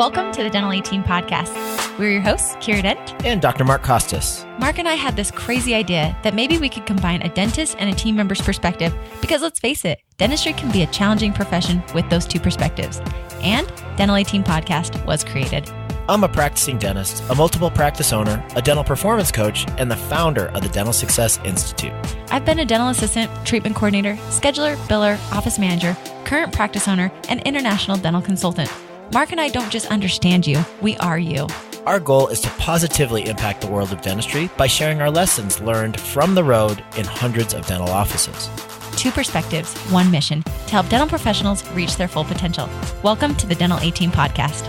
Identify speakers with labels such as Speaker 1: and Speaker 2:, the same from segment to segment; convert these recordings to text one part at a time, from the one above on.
Speaker 1: Welcome to the Dental 18 podcast. We're your hosts, Kira Dent
Speaker 2: and Dr. Mark Costas.
Speaker 1: Mark and I had this crazy idea that maybe we could combine a dentist and a team member's perspective because let's face it, dentistry can be a challenging profession with those two perspectives. And Dental 18 podcast was created.
Speaker 2: I'm a practicing dentist, a multiple practice owner, a dental performance coach, and the founder of the Dental Success Institute.
Speaker 1: I've been a dental assistant, treatment coordinator, scheduler, biller, office manager, current practice owner, and international dental consultant. Mark and I don't just understand you, we are you.
Speaker 2: Our goal is to positively impact the world of dentistry by sharing our lessons learned from the road in hundreds of dental offices.
Speaker 1: Two perspectives, one mission, to help dental professionals reach their full potential. Welcome to the Dental 18 podcast.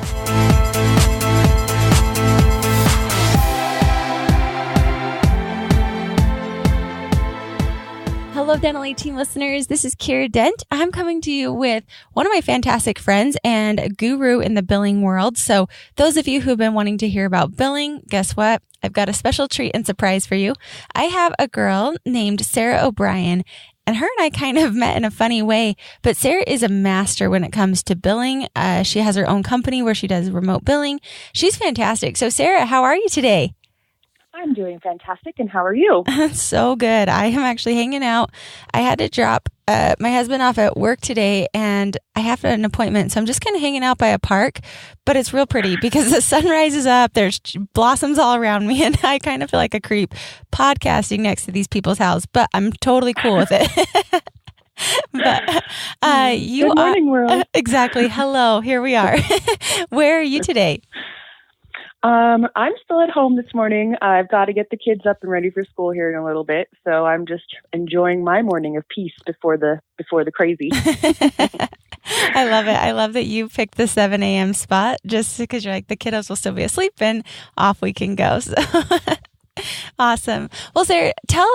Speaker 1: Hello, Dental 18 listeners. This is Kira Dent. I'm coming to you with one of my fantastic friends and a guru in the billing world. So those of you who've been wanting to hear about billing, guess what? I've got a special treat and surprise for you. I have a girl named Sara OBrien, and her and I kind of met in a funny way, but Sara is a master when it comes to billing. She has her own company where she does remote billing. She's fantastic. So Sara, how are you today?
Speaker 3: I'm doing fantastic, and how are you?
Speaker 1: So good. I am actually hanging out. I had to drop my husband off at work today, and I have an appointment, so I'm just kind of hanging out by a park, but it's real pretty because the sun rises up, there's blossoms all around me, and I kind of feel like a creep podcasting next to these people's house, but I'm totally cool with it. But you
Speaker 3: Good morning, world.
Speaker 1: Exactly. Hello, here we are. Where are you today?
Speaker 3: I'm still at home this morning. I've got to get the kids up and ready for school here in a little bit. So I'm just enjoying my morning of peace before the crazy.
Speaker 1: I love it. I love that you picked the 7 a.m. spot just because you're like, the kiddos will still be asleep and off we can go. So awesome. Well, Sara, tell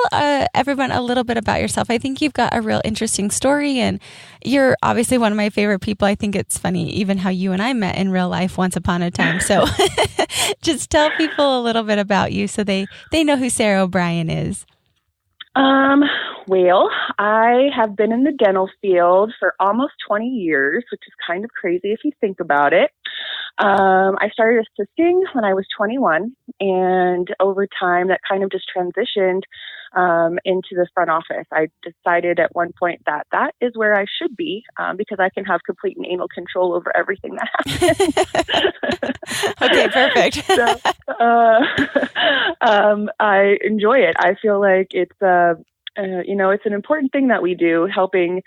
Speaker 1: everyone a little bit about yourself. I think you've got a real interesting story, and you're obviously one of my favorite people. I think it's funny even how you and I met in real life once upon a time. So just tell people a little bit about you so they know who Sara OBrien is.
Speaker 3: Well, I have been in the dental field for almost 20 years, which is kind of crazy if you think about it. I started assisting when I was 21, and over time that kind of just transitioned into the front office. I decided at one point that is where I should be because I can have complete and anal control over everything that happens.
Speaker 1: Okay, perfect.
Speaker 3: So, I enjoy it. I feel like it's it's an important thing that we do, helping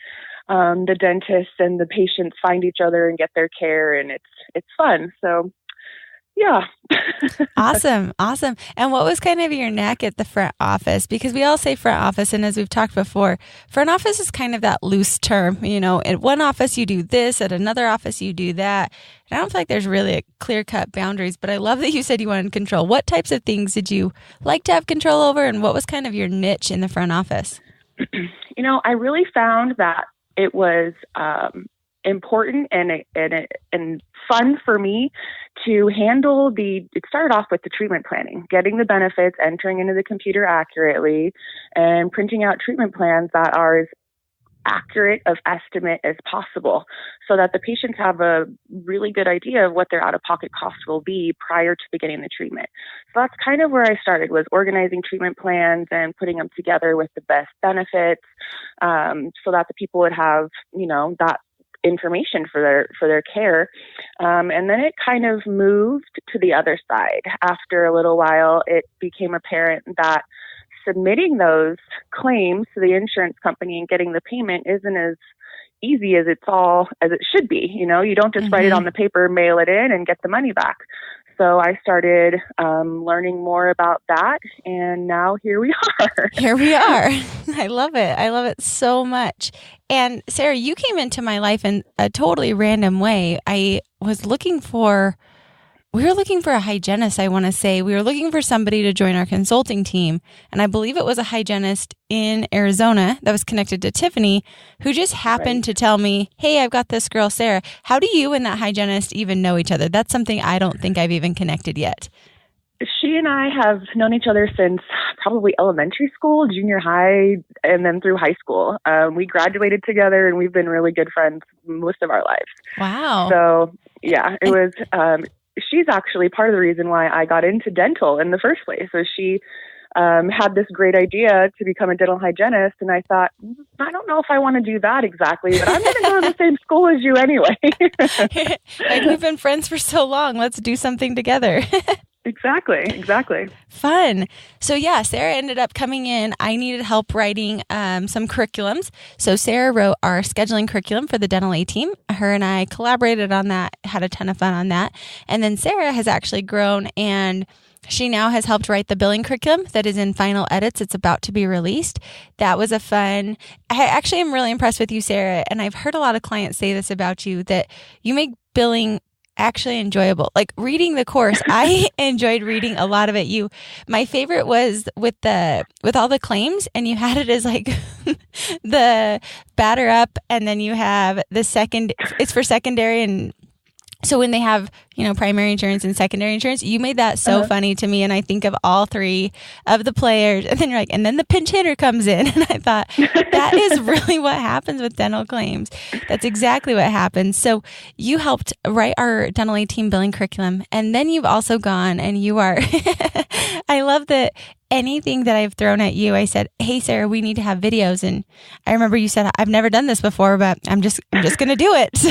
Speaker 3: the dentists and the patients find each other and get their care, and it's fun. So, yeah.
Speaker 1: Awesome. And what was kind of your knack at the front office? Because we all say front office, and as we've talked before, front office is kind of that loose term. You know, at one office you do this, at another office you do that. And I don't feel like there's really a clear-cut boundaries, but I love that you said you wanted control. What types of things did you like to have control over, and what was kind of your niche in the front office?
Speaker 3: I really found that it was important and fun for me to handle it started off with the treatment planning, getting the benefits, entering into the computer accurately, and printing out treatment plans that are as accurate of estimate as possible so that the patients have a really good idea of what their out-of-pocket costs will be prior to beginning the treatment. So that's kind of where I started, was organizing treatment plans and putting them together with the best benefits so that the people would have, that information for their care. And then it kind of moved to the other side. After a little while, it became apparent that submitting those claims to the insurance company and getting the payment isn't as easy as it should be. You don't just write it on the paper, mail it in, and get the money back. So I started learning more about that, and now here we are.
Speaker 1: Here we are. I love it. I love it so much. And Sara, you came into my life in a totally random way. We were looking for a hygienist, I want to say. We were looking for somebody to join our consulting team. And I believe it was a hygienist in Arizona that was connected to Tiffany, who just happened to tell me, hey, I've got this girl, Sara. How do you and that hygienist even know each other? That's something I don't think I've even connected yet.
Speaker 3: She and I have known each other since probably elementary school, junior high, and then through high school. We graduated together, and we've been really good friends most of our lives.
Speaker 1: Wow.
Speaker 3: So, Yeah, it was, she's actually part of the reason why I got into dental in the first place. So she had this great idea to become a dental hygienist. And I thought, I don't know if I want to do that exactly, but I'm going to go to the same school as you anyway.
Speaker 1: Like, we've been friends for so long. Let's do something together.
Speaker 3: Exactly.
Speaker 1: Fun. So yeah, Sara ended up coming in. I needed help writing some curriculums. So Sara wrote our scheduling curriculum for the Dental A team. Her and I collaborated on that, had a ton of fun on that. And then Sara has actually grown, and she now has helped write the billing curriculum that is in final edits. It's about to be released. That was a fun. I actually am really impressed with you, Sara. And I've heard a lot of clients say this about you, that you make billing actually enjoyable. Like reading the course, I enjoyed reading a lot of it. My favorite was with all the claims, and you had it as like the batter up, and then you have the second, it's for secondary. And so when they have, primary insurance and secondary insurance, you made that so funny to me. And I think of all three of the players, and then you're like, and then the pinch hitter comes in. And I thought, that is really what happens with dental claims. That's exactly what happens. So you helped write our Dental A team billing curriculum. And then you've also gone and you are, I love that anything that I've thrown at you, I said, hey, Sara, we need to have videos. And I remember you said, I've never done this before, but I'm just going to do it. So,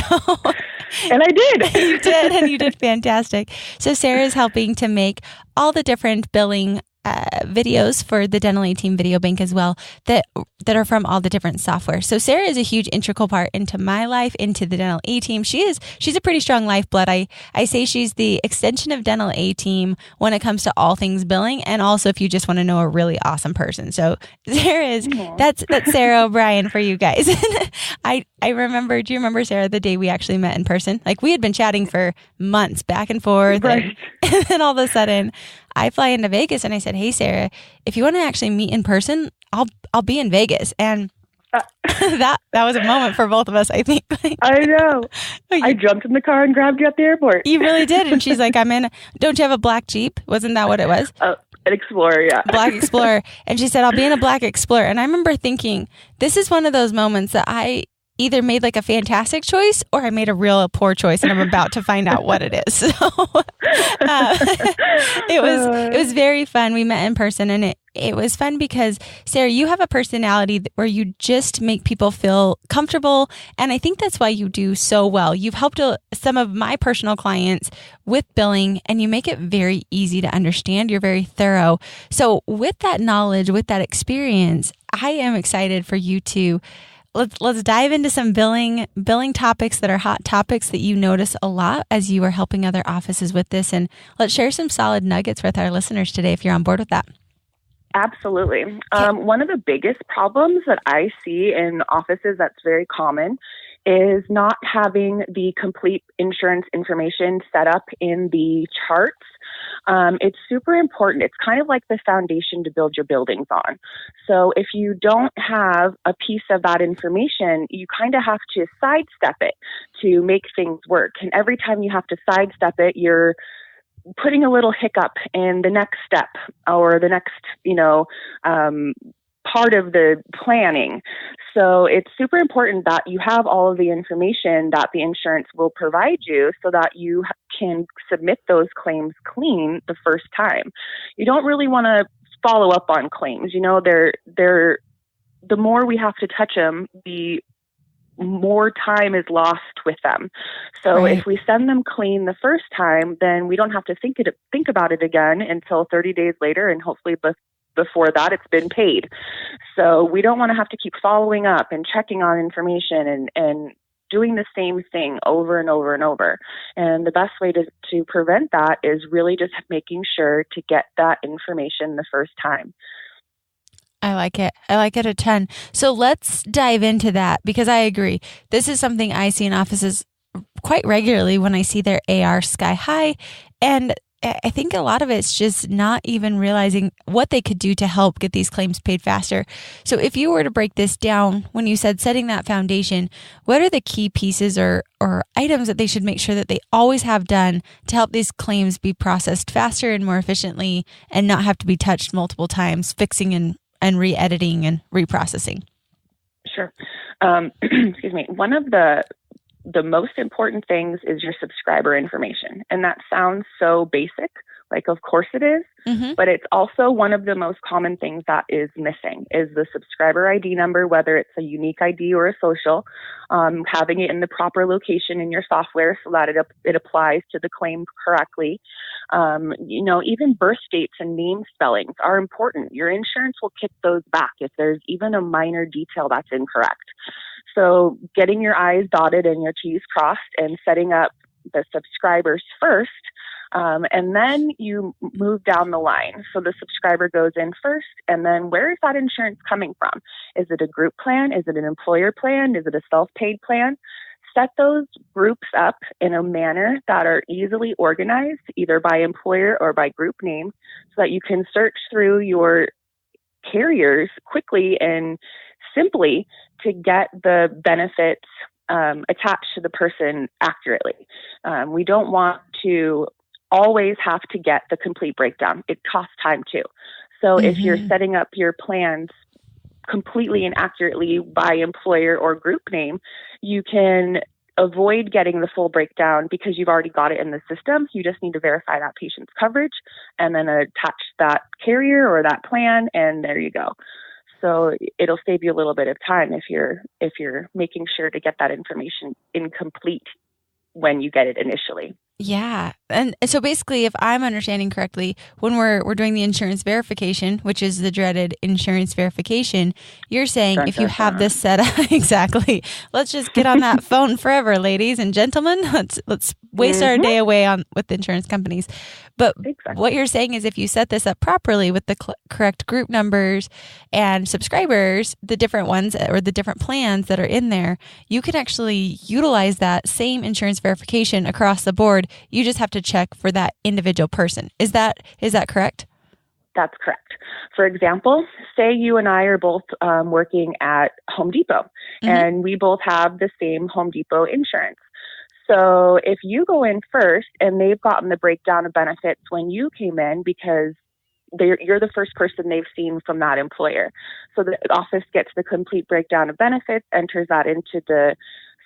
Speaker 3: and I did.
Speaker 1: You did, and you did fantastic. So Sara is helping to make all the different billing videos for the Dental A team video bank as well, that are from all the different software. So Sara is a huge integral part into my life, into the Dental A team. She's a pretty strong lifeblood. I say she's the extension of Dental A team when it comes to all things billing, and also if you just want to know a really awesome person. So Sara is that's Sara OBrien for you guys. I remember. Do you remember, Sara, the day we actually met in person? Like, we had been chatting for months back and forth,
Speaker 3: right.
Speaker 1: And then all of a sudden I fly into Vegas, and I said, hey, Sara, if you want to actually meet in person, I'll be in Vegas. And that was a moment for both of us, I think.
Speaker 3: I know. I jumped in the car and grabbed you at the airport.
Speaker 1: You really did. And she's like, don't you have a black Jeep? Wasn't that what it was?
Speaker 3: An Explorer, yeah.
Speaker 1: Black Explorer. And she said, I'll be in a black Explorer. And I remember thinking, this is one of those moments that I either made like a fantastic choice or I made a real poor choice, and I'm about to find out what it is. So it was very fun. We met in person, and it was fun because, Sara, you have a personality where you just make people feel comfortable. And I think that's why you do so well. You've helped some of my personal clients with billing, and you make it very easy to understand. You're very thorough. So with that knowledge, with that experience, I am excited for you to Let's dive into some billing topics that are hot topics that you notice a lot as you are helping other offices with this. And let's share some solid nuggets with our listeners today, if you're on board with that.
Speaker 3: Absolutely. One of the biggest problems that I see in offices that's very common is not having the complete insurance information set up in the charts. It's super important. It's kind of like the foundation to build your buildings on. So if you don't have a piece of that information, you kind of have to sidestep it to make things work. And every time you have to sidestep it, you're putting a little hiccup in the next step or the next, part of the planning. So it's super important that you have all of the information that the insurance will provide you so that you can submit those claims clean the first time. You don't really want to follow up on claims. The more we have to touch them, the more time is lost with them. So
Speaker 1: right.
Speaker 3: If we send them clean the first time, then we don't have to think about it again until 30 days later, and hopefully before that, it's been paid. So we don't want to have to keep following up and checking on information and doing the same thing over and over and over. And the best way to prevent that is really just making sure to get that information the first time.
Speaker 1: I like it. I like it a ton. So let's dive into that, because I agree. This is something I see in offices quite regularly when I see their AR sky high. And I think a lot of it's just not even realizing what they could do to help get these claims paid faster. So if you were to break this down, when you said setting that foundation, what are the key pieces or items that they should make sure that they always have done to help these claims be processed faster and more efficiently and not have to be touched multiple times, fixing and re-editing and reprocessing?
Speaker 3: Sure. Excuse me. One of the the most important things is your subscriber information. And that sounds so basic, like of course it is, but it's also one of the most common things that is missing is the subscriber ID number, whether it's a unique ID or a social, having it in the proper location in your software so that it applies to the claim correctly. Even birth dates and name spellings are important. Your insurance will kick those back if there's even a minor detail that's incorrect. So getting your I's dotted and your T's crossed and setting up the subscribers first, and then you move down the line. So the subscriber goes in first, and then where is that insurance coming from? Is it a group plan? Is it an employer plan? Is it a self-paid plan? Set those groups up in a manner that are easily organized, either by employer or by group name, so that you can search through your carriers quickly and simply to get the benefits attached to the person accurately. We don't want to always have to get the complete breakdown. It costs time too. So if you're setting up your plans completely and accurately by employer or group name, you can avoid getting the full breakdown because you've already got it in the system. You just need to verify that patient's coverage and then attach that carrier or that plan, and there you go. So it'll save you a little bit of time if you're making sure to get that information incomplete when you get it initially.
Speaker 1: Yeah. And so basically, if I'm understanding correctly, when we're doing the insurance verification, which is the dreaded insurance verification, you're saying if you have this set up, exactly, let's just get on that phone forever, ladies and gentlemen. Let's waste our day away with the insurance companies. But what you're saying is if you set this up properly with the correct group numbers and subscribers, the different ones or the different plans that are in there, you can actually utilize that same insurance verification across the board. You just have to check for that individual person. Is that correct?
Speaker 3: That's correct. For example, say you and I are both working at Home Depot, and we both have the same Home Depot insurance. So if you go in first and they've gotten the breakdown of benefits when you came in because you're the first person they've seen from that employer. So the office gets the complete breakdown of benefits, enters that into the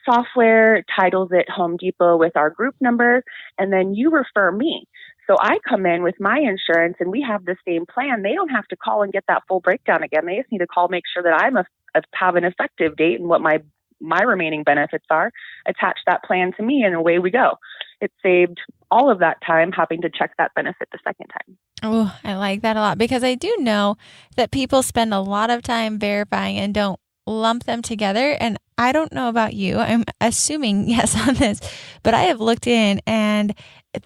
Speaker 3: software, titles it Home Depot with our group number, and then you refer me. So I come in with my insurance and we have the same plan. They don't have to call and get that full breakdown again. They just need to call, make sure that have an effective date and what my remaining benefits are, attach that plan to me, and away we go. It saved all of that time having to check that benefit the second time.
Speaker 1: Oh, I like that a lot because I do know that people spend a lot of time verifying and don't lump them together. And I don't know about you. I'm assuming yes on this, but I have looked in and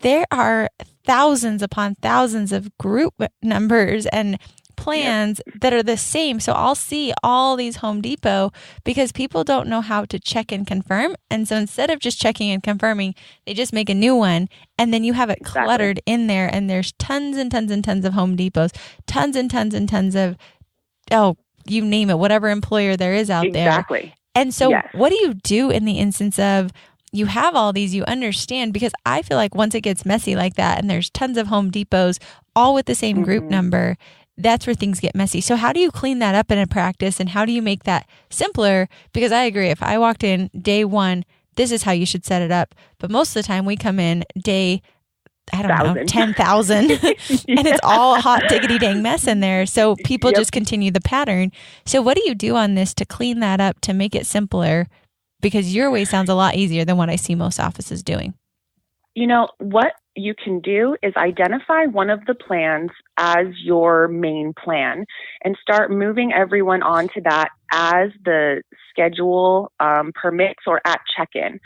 Speaker 1: there are thousands upon thousands of group numbers and plans that are the same. So I'll see all these Home Depot because people don't know how to check and confirm. And so instead of just checking and confirming, they just make a new one. And then you have it cluttered in there. And there's tons and tons and tons of Home Depots, tons and tons and tons of, you name it, whatever employer there is out there.
Speaker 3: Exactly.
Speaker 1: And so what do you do in the instance of you have all these, you understand, because I feel like once it gets messy like that and there's tons of Home Depots all with the same group number, that's where things get messy. So how do you clean that up in a practice and how do you make that simpler? Because I agree, if I walked in day one, this is how you should set it up. But most of the time we come in day, 10,000 and it's all a hot diggity dang mess in there. So people just continue the pattern. So what do you do on this to clean that up, to make it simpler? Because your way sounds a lot easier than what I see most offices doing.
Speaker 3: You know, what you can do is identify one of the plans as your main plan and start moving everyone onto that as the schedule permits or at check-in.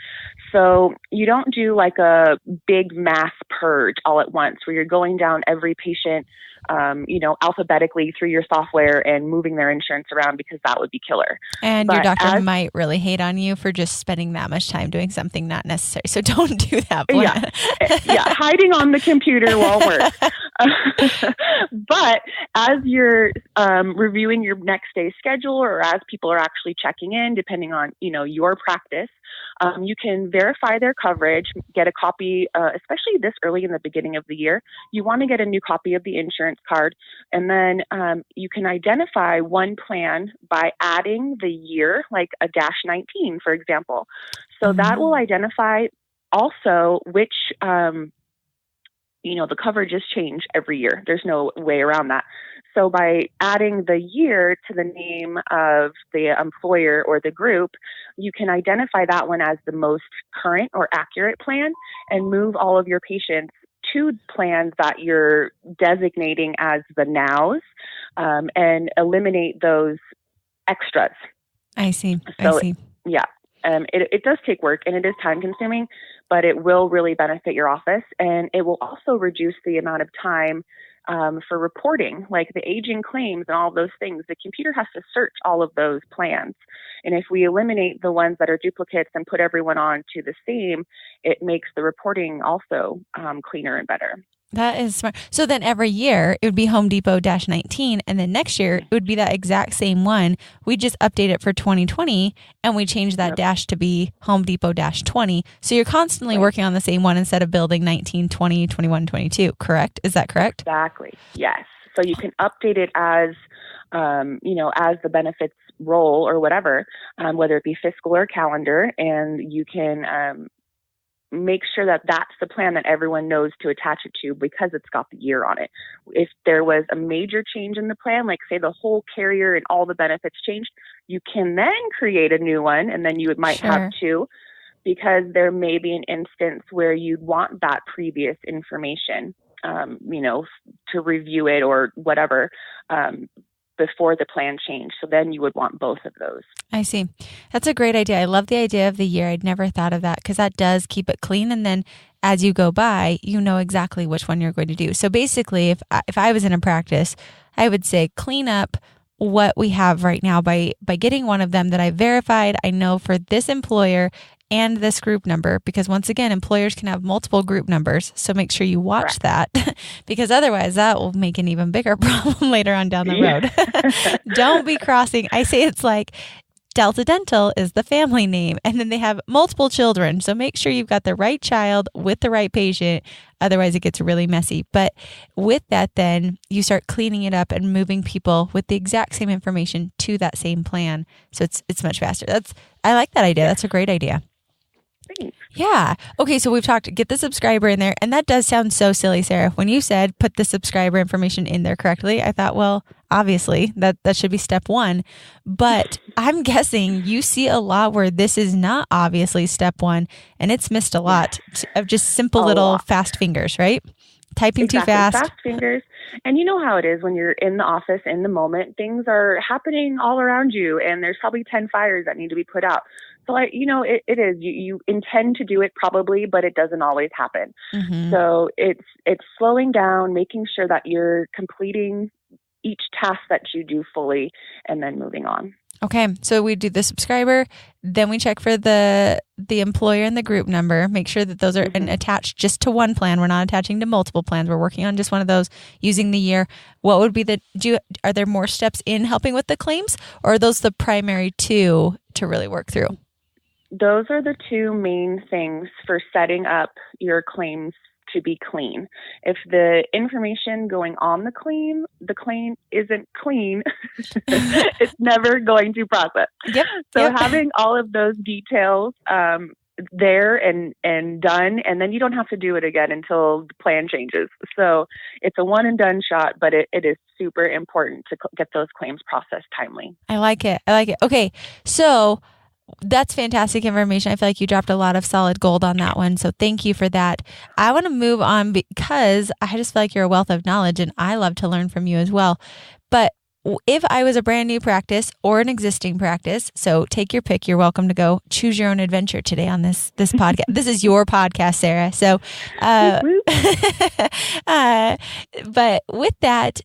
Speaker 3: So you don't do like a big mass purge all at once where you're going down every patient, alphabetically through your software and moving their insurance around, because that would be killer.
Speaker 1: And your doctor might really hate on you for just spending that much time doing something not necessary. So don't do that.
Speaker 3: Yeah, hiding on the computer won't work. But as you're reviewing your next day's schedule, or as people are actually checking in, depending on, your practice, you can verify their coverage, get a copy, especially this early in the beginning of the year. You want to get a new copy of the insurance card, and then you can identify one plan by adding the year, like a -19, for example. So that will identify also which, the coverages change every year. There's no way around that. So by adding the year to the name of the employer or the group, you can identify that one as the most current or accurate plan and move all of your patients to plans that you're designating as the nows, and eliminate those extras.
Speaker 1: I see.
Speaker 3: Yeah. It does take work, and it is time consuming, but it will really benefit your office, and it will also reduce the amount of time for reporting, like the aging claims and all of those things. The computer has to search all of those plans. And if we eliminate the ones that are duplicates and put everyone on to the same, it makes the reporting also cleaner and better.
Speaker 1: That is smart. So then every year it would be Home Depot -19, and then next year it would be that exact same one. We just update it for 2020, and we change that dash to be Home Depot -20. So you're constantly working on the same one instead of building 19, 20, 21, 22, correct? Is that correct?
Speaker 3: Exactly. Yes. So you can update it as, as the benefits roll or whatever, whether it be fiscal or calendar, and you can, make sure that that's the plan that everyone knows to attach it to because it's got the year on it. If there was a major change in the plan, like say the whole carrier and all the benefits changed, you can then create a new one, and then you might have two, because there may be an instance where you'd want that previous information, to review it or whatever, before the plan change. So then you would want both of those.
Speaker 1: I see. That's a great idea. I love the idea of the year. I'd never thought of that, because that does keep it clean. And then as you go by, you know exactly which one you're going to do. So basically, if I was in a practice, I would say clean up what we have right now by getting one of them that I verified. I know for this employer and this group number, because once again, employers can have multiple group numbers. So make sure you watch that, because otherwise that will make an even bigger problem later on down the road. Don't be crossing. I say it's like Delta Dental is the family name, and then they have multiple children. So make sure you've got the right child with the right patient. Otherwise it gets really messy. But with that, then you start cleaning it up and moving people with the exact same information to that same plan. So it's much faster. I like that idea. That's a great idea. Yeah. Okay. So we've talked, get the subscriber in there. And that does sound so silly, Sarah. When you said put the subscriber information in there correctly, I thought, well, obviously that should be step one. But I'm guessing you see a lot where this is not obviously step one, and it's missed a lot of just simple little fast fingers, right? Typing too fast.
Speaker 3: Fast fingers. And you know how it is when you're in the office in the moment, things are happening all around you, and there's probably 10 fires that need to be put out. So it is, you intend to do it probably, but it doesn't always happen. Mm-hmm. So it's slowing down, making sure that you're completing each task that you do fully, and then moving on.
Speaker 1: Okay. So we do the subscriber, then we check for the employer and the group number, make sure that those are attached just to one plan. We're not attaching to multiple plans. We're working on just one of those using the year. What would be are there more steps in helping with the claims, or are those the primary two to really work through?
Speaker 3: Those are the two main things for setting up your claims to be clean. If the information going on the claim isn't clean, it's never going to process.
Speaker 1: Yep.
Speaker 3: So having all of those details there and done, and then you don't have to do it again until the plan changes. So it's a one and done shot, but it is super important to get those claims processed timely.
Speaker 1: I like it. Okay. So that's fantastic information. I feel like you dropped a lot of solid gold on that one. So thank you for that. I want to move on because I just feel like you're a wealth of knowledge, and I love to learn from you as well. But if I was a brand new practice or an existing practice, so take your pick. You're welcome to go choose your own adventure today on this podcast. This is your podcast, Sarah. So, but with that,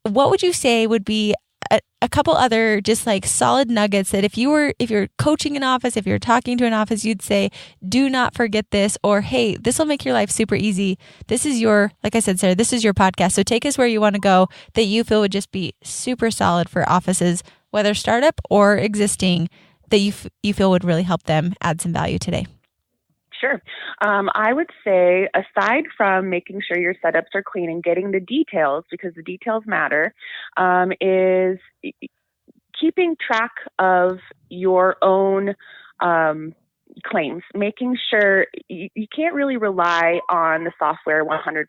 Speaker 1: what would you say would be a couple other just like solid nuggets that if you're coaching an office, if you're talking to an office, you'd say, do not forget this, or, hey, this will make your life super easy. This is like I said, Sarah, this is your podcast. So take us where you want to go that you feel would just be super solid for offices, whether startup or existing, that you feel would really help them add some value today.
Speaker 3: Sure. I would say, aside from making sure your setups are clean and getting the details, because the details matter, is keeping track of your own claims, making sure you can't really rely on the software 100%.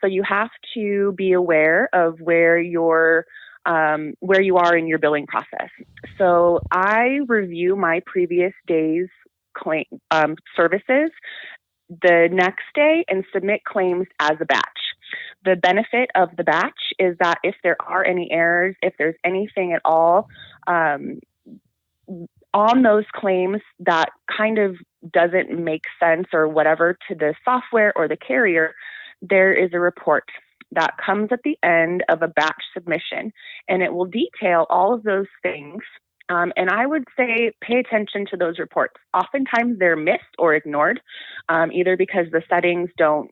Speaker 3: So you have to be aware of where you are in your billing process. So I review my previous day's claim services the next day and submit claims as a batch. The benefit of the batch is that if there are any errors, if there's anything at all on those claims that kind of doesn't make sense or whatever to the software or the carrier, there is a report that comes at the end of a batch submission, and it will detail all of those things. And I would say pay attention to those reports. Oftentimes they're missed or ignored, either because the settings don't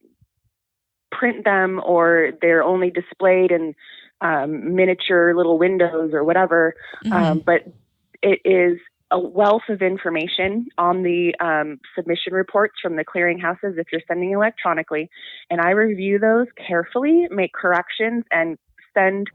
Speaker 3: print them or they're only displayed in miniature little windows or whatever. But it is a wealth of information on the submission reports from the clearinghouses if you're sending electronically. And I review those carefully, make corrections, and send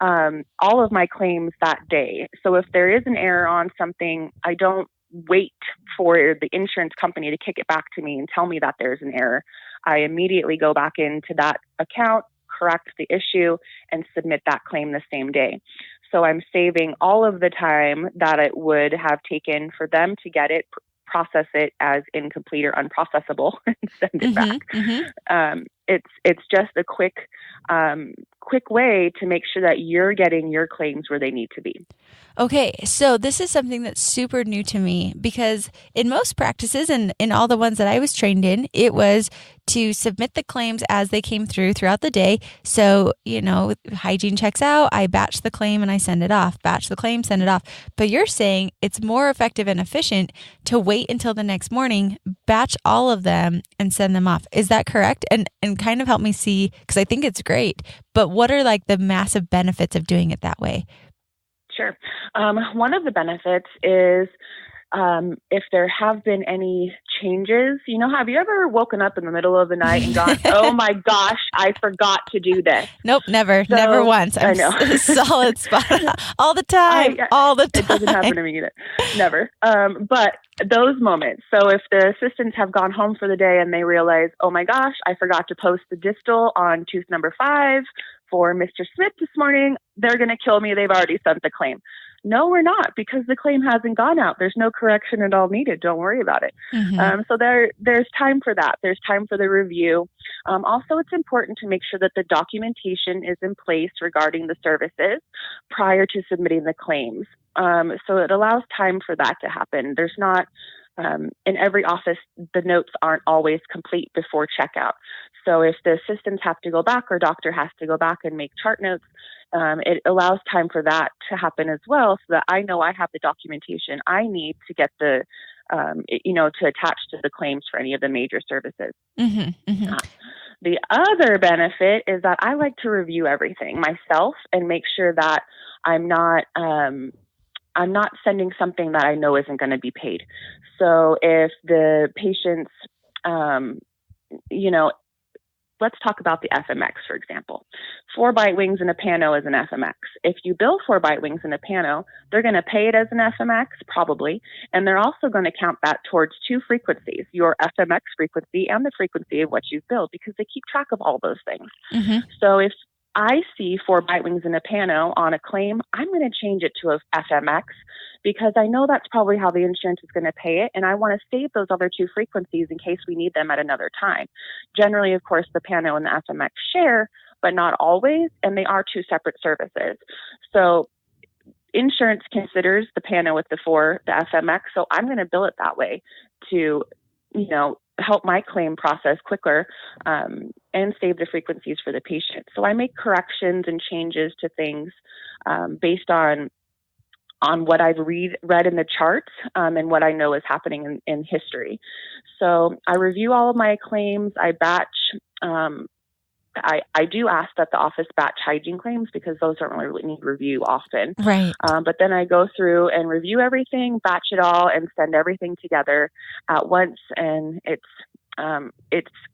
Speaker 3: all of my claims that day. So if there is an error on something, I don't wait for the insurance company to kick it back to me and tell me that there's an error. I immediately go back into that account, correct the issue, and submit that claim the same day. So I'm saving all of the time that it would have taken for them to get it, process it as incomplete or unprocessable, and send it back. It's just a quick way to make sure that you're getting your claims where they need to be.
Speaker 1: Okay, so this is something that's super new to me, because in most practices and in all the ones that I was trained in, it was to submit the claims as they came throughout the day. So, hygiene checks out, I batch the claim and I send it off, batch the claim, send it off. But you're saying it's more effective and efficient to wait until the next morning, batch all of them and send them off. Is that correct? And kind of help me see, because I think it's great, but what are like the massive benefits of doing it that way?
Speaker 3: Sure. One of the benefits is if there have been any changes, have you ever woken up in the middle of the night and gone, oh my gosh, I forgot to do this?
Speaker 1: Nope, never once. I know. Solid spot all the time. It
Speaker 3: doesn't happen to me either. Never. But those moments. So if the assistants have gone home for the day and they realize, oh my gosh, I forgot to post the distal on tooth number 5 for Mr. Smith this morning, they're going to kill me. They've already sent the claim. No, we're not, because the claim hasn't gone out. There's no correction at all needed. Don't worry about it. So there's time for that. There's time for the review. Also, it's important to make sure that the documentation is in place regarding the services prior to submitting the claims. So it allows time for that to happen. There's not, in every office, the notes aren't always complete before checkout. So if the assistants have to go back or doctor has to go back and make chart notes, it allows time for that to happen as well, so that I know I have the documentation I need to get to attach to the claims for any of the major services. The other benefit is that I like to review everything myself and make sure that I'm not sending something that I know isn't going to be paid. So if the patient's, let's talk about the FMX, for example. 4 bite wings and a pano is an FMX. If you bill 4 bite wings and a pano, they're going to pay it as an FMX, probably, and they're also going to count that towards 2 frequencies, your FMX frequency and the frequency of what you've billed, because they keep track of all those things. So if I see 4 bite wings and a pano on a claim, I'm going to change it to a FMX, because I know that's probably how the insurance is going to pay it, and I want to save those other 2 frequencies in case we need them at another time. Generally, of course, the pano and the FMX share, but not always, and they are 2 separate services. So insurance considers the pano with the FMX, so I'm going to bill it that way to help my claim process quicker, and save the frequencies for the patient. So I make corrections and changes to things based on what I've read in the charts, and what I know is happening in history. So I review all of my claims. I batch. I do ask that the office batch hygiene claims because those don't really need review often.
Speaker 1: Right.
Speaker 3: But then I go through and review everything, batch it all, and send everything together at once. And it's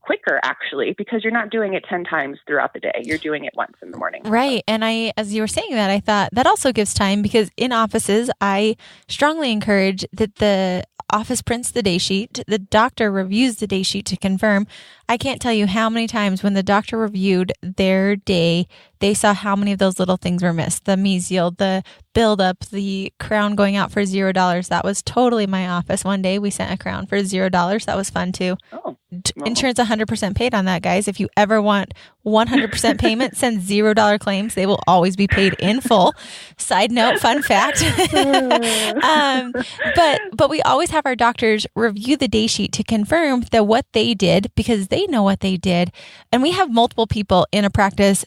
Speaker 3: quicker actually because you're not doing it 10 times throughout the day. You're doing it once in the morning.
Speaker 1: Right. And as you were saying that, I thought that also gives time because in offices, I strongly encourage that the office prints the day sheet. The doctor reviews the day sheet to confirm. I can't tell you how many times when the doctor reviewed their day, they saw how many of those little things were missed. The mesial, the buildup, the crown going out for $0. That was totally my office. One day we sent a crown for $0. That was fun too.
Speaker 3: Oh.
Speaker 1: Insurance 100% paid on that, guys. If you ever want 100% payment, send $0 claims. They will always be paid in full. Side note, fun fact. But we always have our doctors review the day sheet to confirm that what they did, because they know what they did. And we have multiple people in a practice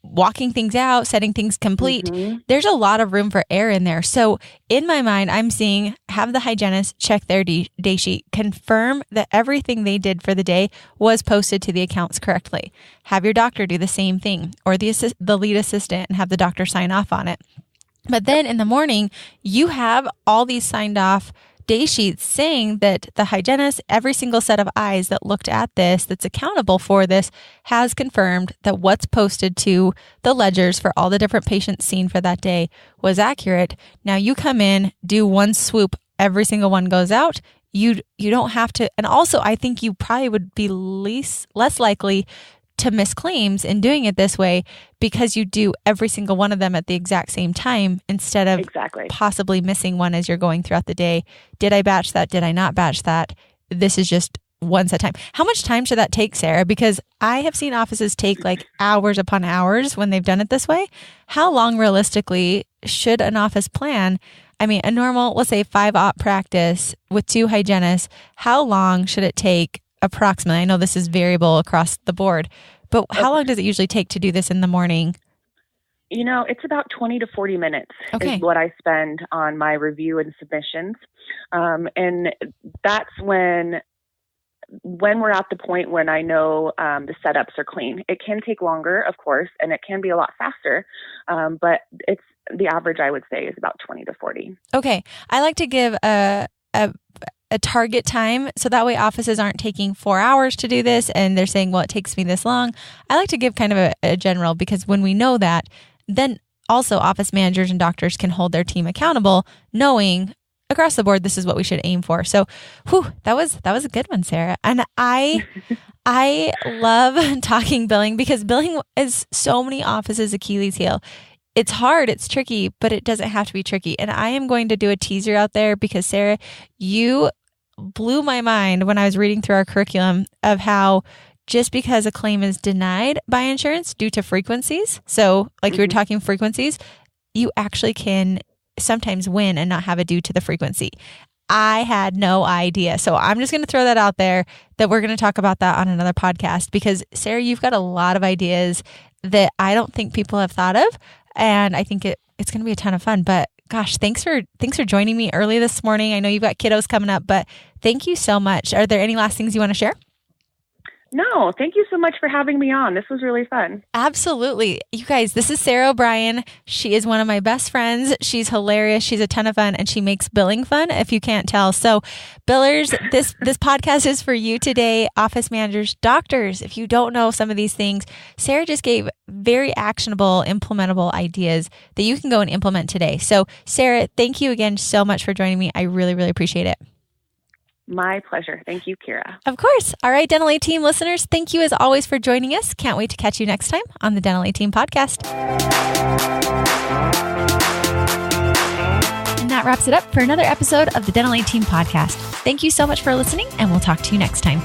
Speaker 1: walking things out, setting things complete.
Speaker 3: Mm-hmm.
Speaker 1: There's a lot of room for error in there. So in my mind, I'm seeing have the hygienist check their day sheet, confirm that everything they did for the day was posted to the accounts correctly. Have your doctor do the same thing, or the lead assistant, and have the doctor sign off on it. But then in the morning, you have all these signed off day sheets saying that the hygienist, every single set of eyes that looked at this, that's accountable for this, has confirmed that what's posted to the ledgers for all the different patients seen for that day was accurate. Now you come in, do one swoop, every single one goes out. You don't have to. And also, I think you probably would be less likely to miss claims in doing it this way because you do every single one of them at the exact same time instead of possibly missing one as you're going throughout the day. Did I batch that? Did I not batch that? This is just once at a time. How much time should that take, Sarah? Because I have seen offices take like hours upon hours when they've done it this way. How long realistically should an office plan? I mean, a normal, let's say 5-op practice with 2 hygienists, how long should it take approximately? I know this is variable across the board, but how long does it usually take to do this in the morning?
Speaker 3: It's about 20 to 40 minutes is what I spend on my review and submissions. And that's when we're at the point when I know the setups are clean. It can take longer, of course, and it can be a lot faster, but it's the average, I would say, is about 20 to 40. Okay.
Speaker 1: I like to give a target time. So that way offices aren't taking 4 hours to do this and they're saying, well, it takes me this long. I like to give kind of a general, because when we know that, then also office managers and doctors can hold their team accountable, knowing across the board, this is what we should aim for. So, that was a good one, Sarah. And I love talking billing because billing is so many offices' Achilles heel. It's hard, it's tricky, but it doesn't have to be tricky. And I am going to do a teaser out there because, Sarah, you blew my mind when I was reading through our curriculum of how just because a claim is denied by insurance due to frequencies, so like you were talking frequencies, you actually can sometimes win and not have it due to the frequency. I had no idea. So I'm just going to throw that out there that we're going to talk about that on another podcast because, Sarah, you've got a lot of ideas that I don't think people have thought of. And I think it's going to be a ton of fun. But gosh, thanks for joining me early this morning. I know you've got kiddos coming up, but thank you so much. Are there any last things you want to share?
Speaker 3: No, thank you so much for having me on. This was really fun.
Speaker 1: Absolutely. You guys, this is Sara OBrien. She is one of my best friends. She's hilarious. She's a ton of fun, and she makes billing fun, if you can't tell. So billers, this podcast is for you today. Office managers, doctors, if you don't know some of these things, Sarah just gave very actionable, implementable ideas that you can go and implement today. So Sarah, thank you again so much for joining me. I really, really appreciate it.
Speaker 3: My pleasure. Thank you, Kira.
Speaker 1: Of course. All right, Dental A-Team listeners, thank you as always for joining us. Can't wait to catch you next time on the Dental A-Team podcast. And that wraps it up for another episode of the Dental A-Team podcast. Thank you so much for listening, and we'll talk to you next time.